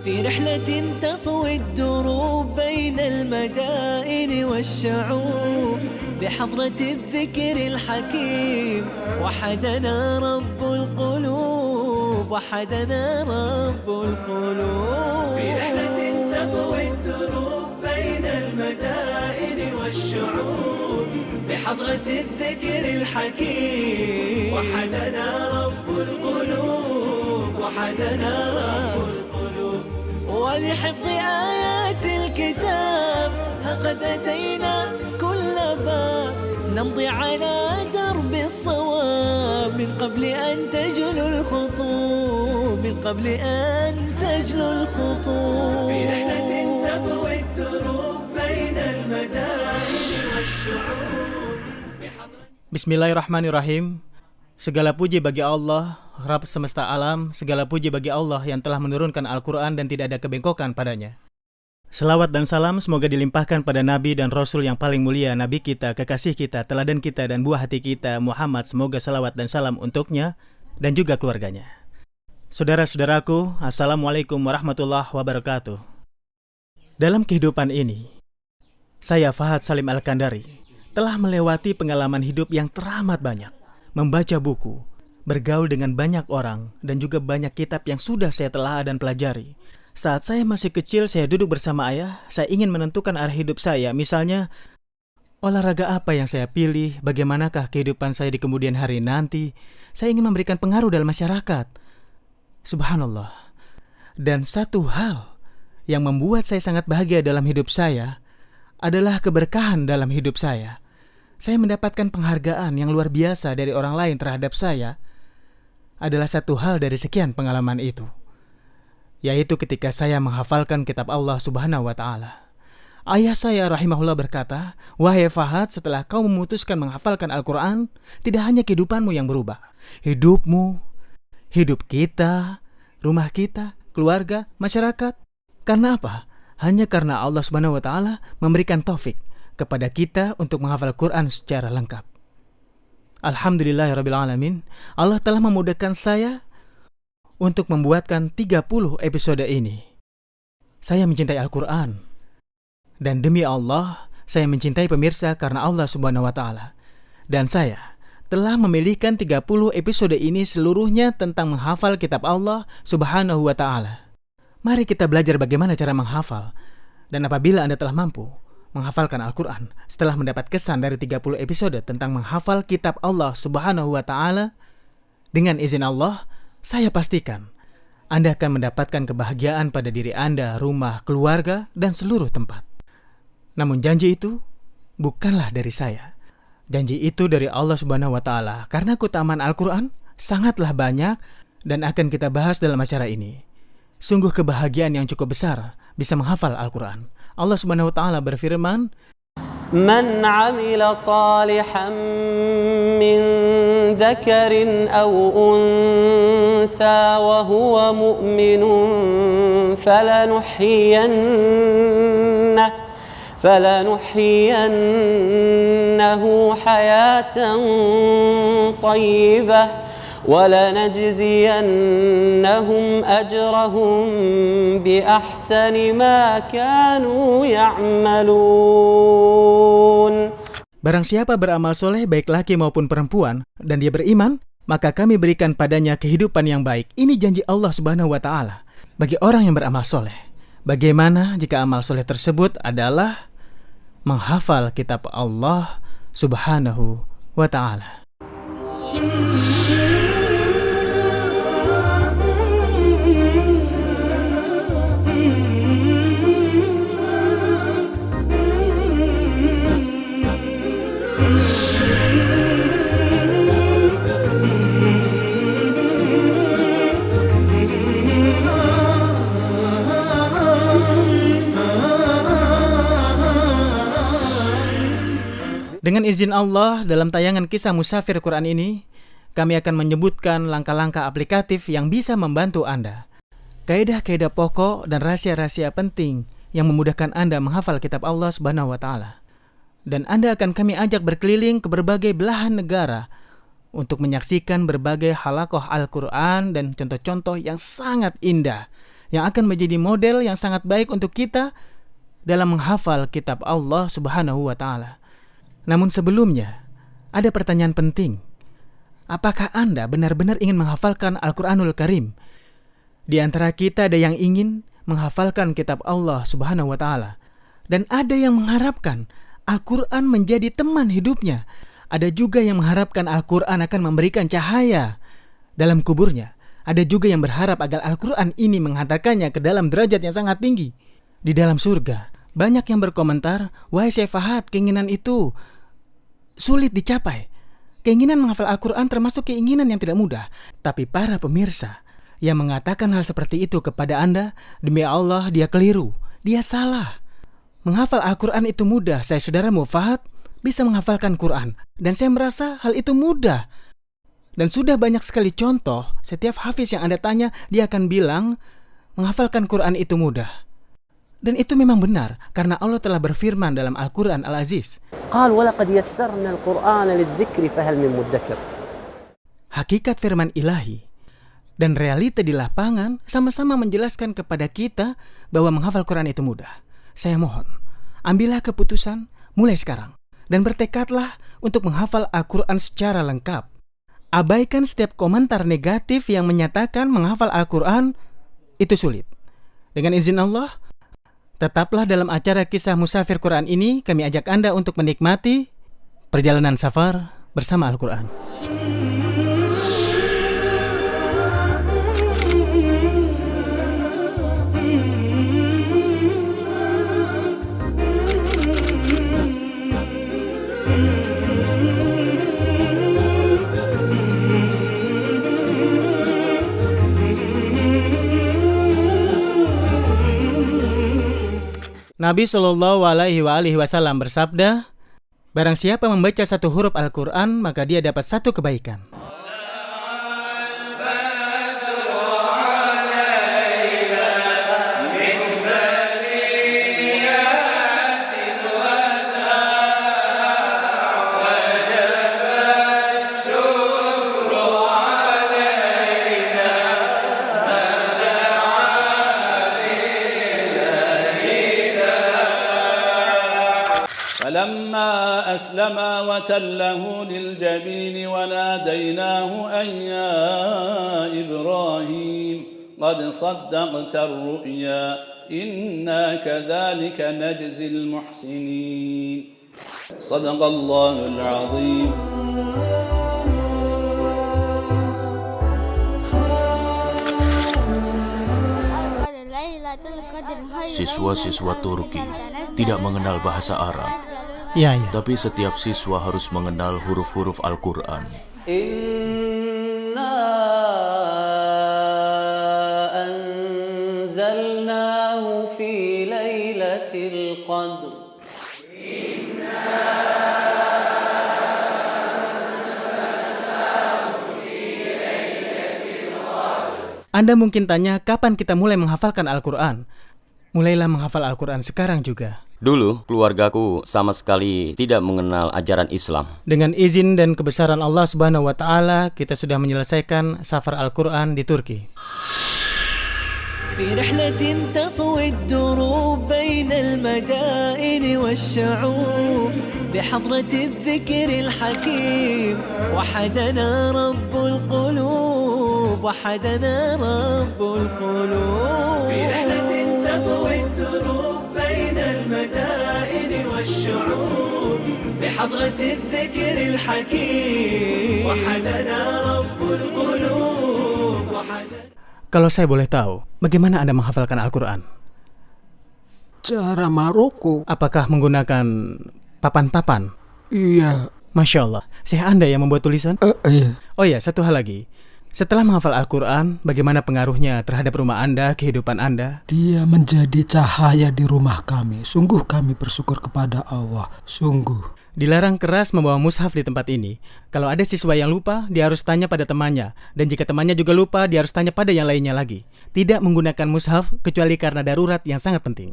في رحلة تطوي الدروب بين المدائن والشعوب بحضرة الذكر الحكيم وحدنا رب القلوب وحدنا رب القلوب في رحلة تطوي الدروب بين المدائن والشعوب بحضرة الذكر الحكيم وحدنا رب القلوب وحدنا رب القلوب ولحفظ آيات الكتاب قد أتينا كل باب نمضي على درب الصواب من قبل أن تجلو الخطوب من قبل أن تجلو الخطوب في رحلة تطوي الدروب بين المدائن والشعوب. Bismillahirrahmanirrahim. Segala puji bagi Allah, Rabb semesta alam. Segala puji bagi Allah yang telah menurunkan Al-Quran dan tidak ada kebengkokan padanya. Selawat dan salam semoga dilimpahkan pada Nabi dan Rasul yang paling mulia, Nabi kita, kekasih kita, teladan kita dan buah hati kita, Muhammad. Semoga salawat dan salam untuknya dan juga keluarganya. Saudara-saudaraku, Assalamualaikum warahmatullahi wabarakatuh. Dalam kehidupan ini, saya Fahad Salim Al-Kandari telah melewati pengalaman hidup yang teramat banyak. Membaca buku, bergaul dengan banyak orang, dan juga banyak kitab yang sudah saya telah dan pelajari. Saat saya masih kecil, saya duduk bersama ayah, saya ingin menentukan arah hidup saya. Misalnya, olahraga apa yang saya pilih, bagaimanakah kehidupan saya di kemudian hari nanti. Saya ingin memberikan pengaruh dalam masyarakat. Subhanallah. Dan satu hal yang membuat saya sangat bahagia dalam hidup saya adalah keberkahan dalam hidup saya. Saya mendapatkan penghargaan yang luar biasa dari orang lain terhadap saya adalah satu hal dari sekian pengalaman itu, yaitu ketika saya menghafalkan kitab Allah Subhanahu wa Ta'ala. Ayah saya rahimahullah berkata, "Wahai Fahad, setelah kau memutuskan menghafalkan Al-Quran, tidak hanya kehidupanmu yang berubah, hidupmu, hidup kita, rumah kita, keluarga, masyarakat. Karena apa? Hanya karena Allah Subhanahu wa Ta'ala memberikan taufik kepada kita untuk menghafal Quran secara lengkap." Alhamdulillahirrabbilalamin, Allah telah memudahkan saya untuk membuatkan 30 episode ini. Saya mencintai Al-Quran, dan demi Allah, saya mencintai pemirsa karena Allah Subhanahu wa Ta'ala. Dan saya telah memilihkan 30 episode ini seluruhnya tentang menghafal kitab Allah Subhanahu wa Ta'ala. Mari kita belajar bagaimana cara menghafal. Dan apabila Anda telah mampu menghafalkan Al-Quran setelah mendapat kesan dari 30 episode tentang menghafal kitab Allah Subhanahu wa Ta'ala, dengan izin Allah, saya pastikan Anda akan mendapatkan kebahagiaan pada diri Anda, rumah, keluarga, dan seluruh tempat. Namun janji itu bukanlah dari saya. Janji itu dari Allah Subhanahu wa Ta'ala, karena keutamaan Al-Quran sangatlah banyak dan akan kita bahas dalam acara ini. Sungguh kebahagiaan yang cukup besar bisa menghafal Al-Quran. Allah Subhanahu wa Ta'ala berfirman, "Man 'amila salihan min dzakarin aw untha wa huwa mu'minun falanuhyiyannahu hayatan thayyibah وَلَنَجْزِيَنَّهُمْ أَجْرَهُمْ بِأَحْسَنِ مَا كَانُوا يَعْمَلُونَ." Barang siapa beramal soleh baik laki maupun perempuan dan dia beriman, maka kami berikan padanya kehidupan yang baik. Ini janji Allah Subhanahu wa Ta'ala bagi orang yang beramal soleh. Bagaimana jika amal soleh tersebut adalah menghafal kitab Allah Subhanahu wa Ta'ala? Dengan izin Allah, dalam tayangan kisah Musafir Quran ini, kami akan menyebutkan langkah-langkah aplikatif yang bisa membantu Anda. Kaidah-kaidah pokok dan rahasia-rahasia penting yang memudahkan Anda menghafal kitab Allah Subhanahu wa Ta'ala. Dan Anda akan kami ajak berkeliling ke berbagai belahan negara untuk menyaksikan berbagai halaqah Al-Quran dan contoh-contoh yang sangat indah yang akan menjadi model yang sangat baik untuk kita dalam menghafal kitab Allah Subhanahu wa Ta'ala. Namun sebelumnya, ada pertanyaan penting. Apakah Anda benar-benar ingin menghafalkan Al-Quranul Karim? Di antara kita ada yang ingin menghafalkan kitab Allah Subhanahu wa Ta'ala, dan ada yang mengharapkan Al-Quran menjadi teman hidupnya. Ada juga yang mengharapkan Al-Quran akan memberikan cahaya dalam kuburnya. Ada juga yang berharap agar Al-Quran ini menghantarkannya ke dalam derajat yang sangat tinggi di dalam surga. Banyak yang berkomentar, wahai Syekh Fahad, keinginan itu sulit dicapai. Keinginan menghafal Al-Quran termasuk keinginan yang tidak mudah. Tapi para pemirsa yang mengatakan hal seperti itu kepada Anda, demi Allah dia keliru, dia salah. Menghafal Al-Quran itu mudah. Saya saudaramu Fahad bisa menghafalkan Quran, dan saya merasa hal itu mudah. Dan sudah banyak sekali contoh, setiap hafiz yang Anda tanya, dia akan bilang menghafalkan Quran itu mudah. Dan itu memang benar, karena Allah telah berfirman dalam Al-Quran Al-Aziz, قال ولقد يسرنا القرآن للذكر فهل من مدكر. Hakikat firman ilahi dan realita di lapangan sama-sama menjelaskan kepada kita bahwa menghafal Quran itu mudah. Saya mohon, ambillah keputusan mulai sekarang dan bertekadlah untuk menghafal Al-Quran secara lengkap. Abaikan setiap komentar negatif yang menyatakan menghafal Al-Quran itu sulit. Dengan izin Allah, tetaplah dalam acara kisah Musafir Quran ini. Kami ajak Anda untuk menikmati perjalanan safar bersama Al-Quran. Nabi Shallallahu Alaihi Wasallam bersabda, barang siapa membaca satu huruf Al-Quran, maka dia dapat satu kebaikan. فلما أسلما وتله للجبين وناديناه أن يا إبراهيم قد صدقت الرؤيا إنا كذلك نجزي المحسنين صدق الله العظيم. Siswa-siswa Turki tidak mengenal bahasa Arab. Ya. Tapi setiap siswa harus mengenal huruf-huruf Al-Quran. Inna anzalnahu fi lailatul qadr. Anda mungkin tanya, kapan kita mulai menghafalkan Al-Quran? Mulailah menghafal Al-Quran sekarang juga. Dulu, keluargaku sama sekali tidak mengenal ajaran Islam. Dengan izin dan kebesaran Allah Subhanahu wa Ta'ala, kita sudah menyelesaikan safar Al-Quran di Turki. في رحلة تطوي الدروب بين المدائن والشعوب بحضرة الذكر الحكيم وحدنا رب القلوب وحدنا رب القلوب في رحلة تطوي الدروب بين المدائن والشعوب بحضرة الذكر الحكيم وحدنا رب القلوب وحدنا. Kalau saya boleh tahu, bagaimana Anda menghafalkan Al-Quran? Cara Maroko. Apakah menggunakan papan-papan? Iya. Masya Allah. Syekh Anda yang membuat tulisan? Iya. Oh ya, satu hal lagi. Setelah menghafal Al-Quran, bagaimana pengaruhnya terhadap rumah Anda, kehidupan Anda? Dia menjadi cahaya di rumah kami. Sungguh kami bersyukur kepada Allah. Sungguh. Dilarang keras membawa mushaf di tempat ini. Kalau ada siswa yang lupa, dia harus tanya pada temannya. Dan jika temannya juga lupa, dia harus tanya pada yang lainnya lagi. Tidak menggunakan mushaf kecuali karena darurat yang sangat penting.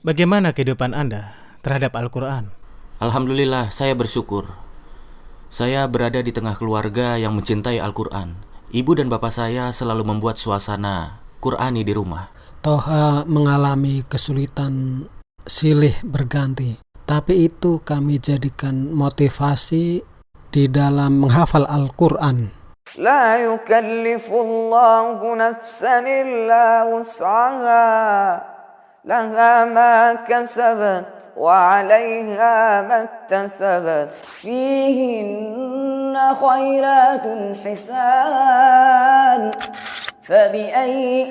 Bagaimana kehidupan Anda terhadap Al-Quran? Alhamdulillah, saya bersyukur. Saya berada di tengah keluarga yang mencintai Al-Quran. Ibu dan bapak saya selalu membuat suasana Qurani di rumah. Toha mengalami kesulitan silih berganti, tapi itu kami jadikan motivasi di dalam menghafal Al-Quran. لا يكلف الله نفسا إلا وسعها لها ما كسبت وعليها ما اكتسبت فيهن خيرات حسان فبأي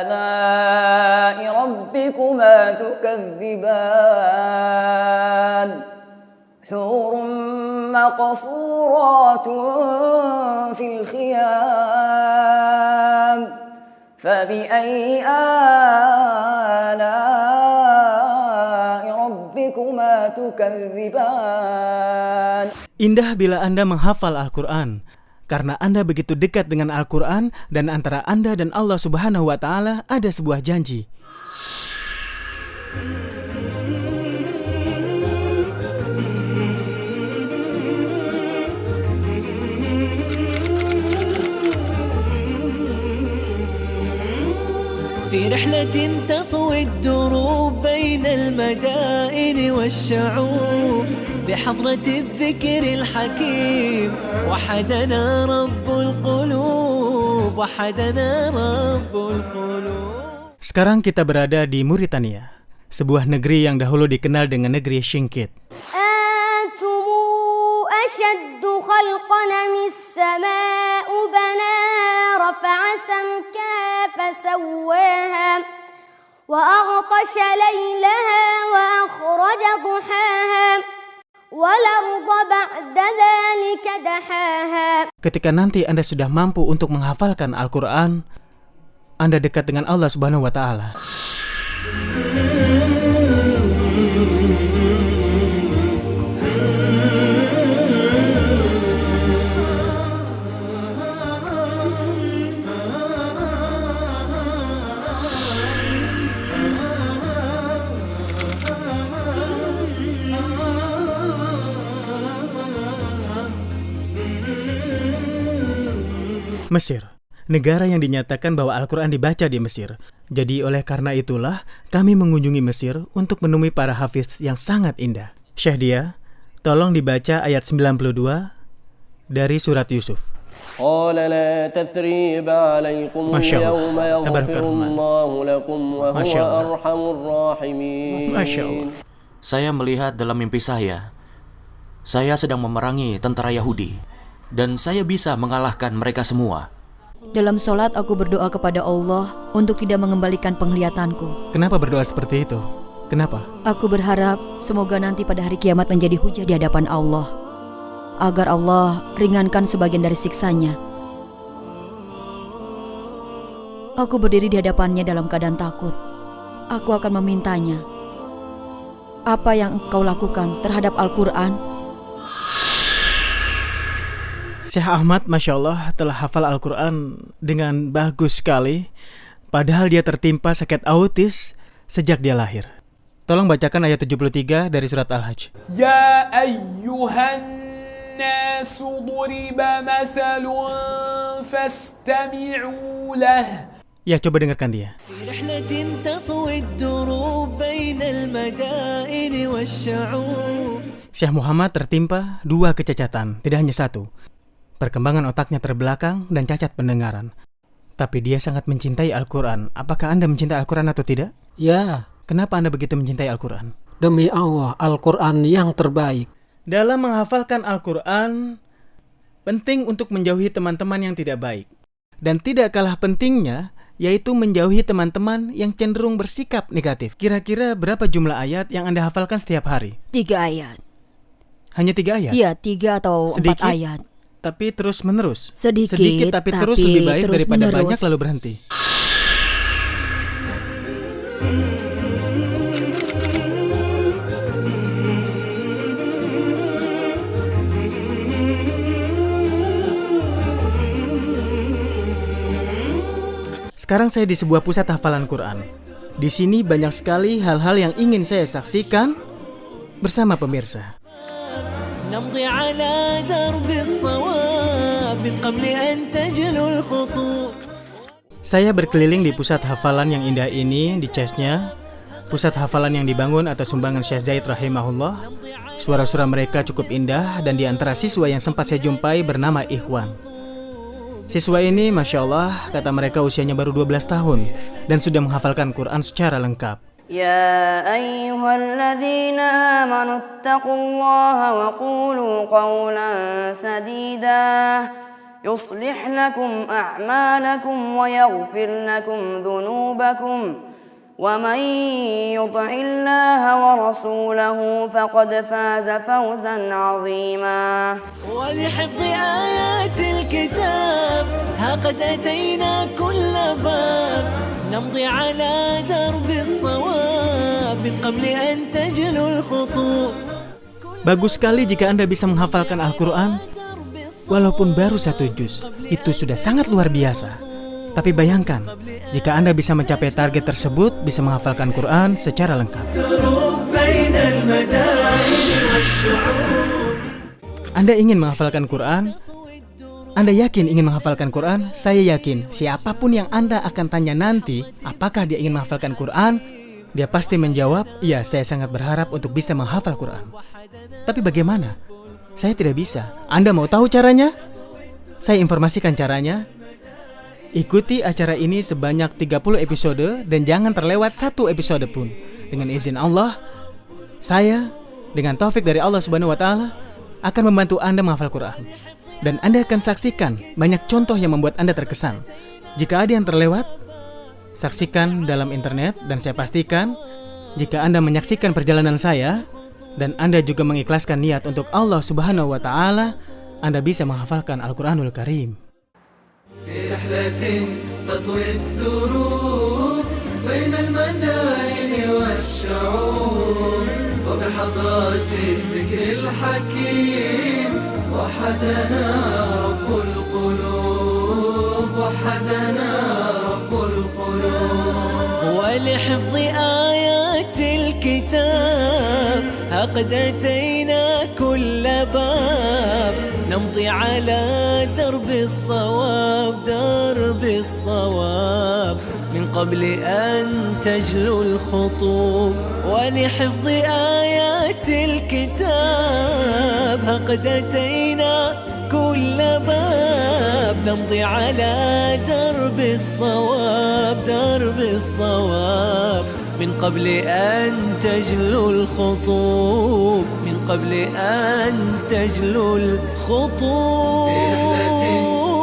آلاء ربكما تكذبان حور مقصورات في الخيام فبأي آلاء ربكما تكذبان. Indah bila Anda menghafal Al-Quran, karena Anda begitu dekat dengan Al-Quran dan antara Anda dan Allah Subhanahu wa Ta'ala ada sebuah janji. في رحلة تطوي الدروب بين المدائن والشعوب بحضرة الذكر الحكيم وحدنا رب القلوب وحدنا رب القلوب. Sekarang kita berada di Mauritania, sebuah negeri yang dahulu dikenal dengan negeri Singkit. أنتم أشد خلقا من السماء بناها رفع سمكها فسواها وأغطش ليلها وأخرج ضحاها والأرض بعد ذلك دحاها. Ketika nanti Anda sudah mampu untuk menghafalkan Al-Quran, Anda dekat dengan Allah Subhanahu wa Ta'ala. Mesir, negara yang dinyatakan bahwa Al-Quran dibaca di Mesir. Jadi oleh karena itulah kami mengunjungi Mesir untuk menemui para hafiz yang sangat indah. Syekh Dia, tolong dibaca ayat 92 dari surat Yusuf. قال لا تثريب عليكم Masya Allah. اليوم يغفر Tabarakallah. الله لكم وهو Masya Allah. أرحم الراحمين. Masya Allah. Saya melihat dalam mimpi saya sedang memerangi tentara Yahudi, dan saya bisa mengalahkan mereka semua. Dalam sholat aku berdoa kepada Allah untuk tidak mengembalikan penglihatanku. Kenapa berdoa seperti itu? Kenapa? Aku berharap semoga nanti pada hari kiamat menjadi hujah di hadapan Allah, agar Allah ringankan sebagian dari siksanya. Aku berdiri di hadapannya dalam keadaan takut. Aku akan memintanya, apa yang engkau lakukan terhadap Al-Quran? Syekh Ahmad, Masya Allah, telah hafal Al-Quran dengan bagus sekali, padahal dia tertimpa sakit autis sejak dia lahir. Tolong bacakan ayat 73 dari surat Al-Hajj. Ya ayyuhan nas duriba masalun fastami'u lah. Ya, coba dengarkan dia. في رحلة تطوي الدروب بين المدائن والشعوب. Syekh Muhammad tertimpa dua kecacatan, tidak hanya satu. Perkembangan otaknya terbelakang dan cacat pendengaran. Tapi dia sangat mencintai Al-Quran. Apakah Anda mencintai Al-Quran atau tidak? Ya, Kenapa Anda begitu mencintai Al-Quran? demi Allah, Al-Quran yang terbaik. Dalam menghafalkan Al-Quran, penting untuk menjauhi teman-teman yang tidak baik. Dan tidak kalah pentingnya, yaitu menjauhi teman-teman yang cenderung bersikap negatif. Kira-kira berapa jumlah ayat yang Anda hafalkan setiap hari? 3 ayat. Hanya 3 ayat? Iya, 3 atau 4 Sedikit, ayat. tapi terus menerus. Sedikit tapi tapi terus lebih baik terus daripada menerus. banyak lalu berhenti. Sekarang saya di sebuah pusat hafalan Quran. Di sini banyak sekali hal-hal yang ingin saya saksikan bersama pemirsa. نمضي على درب الصواب من قبل أن تجلو الخطوط. Saya berkeliling di pusat hafalan yang indah ini di Chechnya, pusat hafalan yang dibangun atas sumbangan Syekh Zaid rahimahullah. Suara-suara mereka cukup indah dan di antara siswa yang sempat saya jumpai bernama Ikhwan. Siswa ini Masya Allah, kata mereka usianya baru 12 tahun dan sudah menghafalkan Quran secara lengkap. يا أيها الذين آمنوا اتقوا الله وقولوا قولا سديدا يصلح لكم أعمالكم ويغفر لكم ذنوبكم ومن يطع الله ورسوله فقد فاز فوزا عظيما. ولحفظ آيات الكتاب ها قد أتينا كل باب نمضي على درب الصواب من قبل أن تجلو الخطوط. Bagus sekali jika Anda bisa menghafalkan Al-Quran walaupun baru 1 juz. Itu sudah sangat luar biasa. Tapi bayangkan, jika Anda bisa mencapai target tersebut, bisa menghafalkan Quran secara lengkap. Anda ingin menghafalkan Quran? Anda yakin ingin menghafalkan Quran? Saya yakin, siapapun yang Anda akan tanya nanti, apakah dia ingin menghafalkan Quran? Dia pasti menjawab, iya, saya sangat berharap untuk bisa menghafal Quran. Tapi bagaimana? Saya tidak bisa. Anda mau tahu caranya? Saya informasikan caranya. Ikuti acara ini sebanyak 30 episode dan jangan terlewat 1 episode pun. Dengan izin Allah, saya dengan taufik dari Allah Subhanahu wa taala akan membantu Anda menghafal Quran. Dan Anda akan saksikan banyak contoh yang membuat Anda terkesan. Jika ada yang terlewat, saksikan dalam internet dan saya pastikan jika Anda menyaksikan perjalanan saya dan Anda juga mengikhlaskan niat untuk Allah Subhanahu wa taala, Anda bisa menghafalkan Al-Qur'anul Karim. في رحلة تطوي الدروب بين المدائن والشعوب وبحضرات الذكر الحكيم وحدنا رب القلوب وحدنا رب القلوب ولحفظ آيات الكتاب قد أتينا كل باب نمضي على درب الصواب درب الصواب من قبل أن تجلو الخطوب ولحفظ آيات الكتاب قد أتينا كل باب نمضي على درب الصواب درب الصواب من قبل أن تجلو الخطوب من قبل أن تجلو الخطوب في رحلة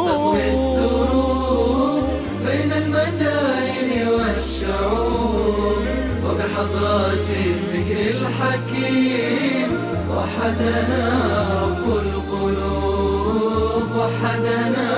تطوي الدروب بين المدائن والشعوب وبحضرات الذكر الحكيم وحدنا رب القلوب وحدنا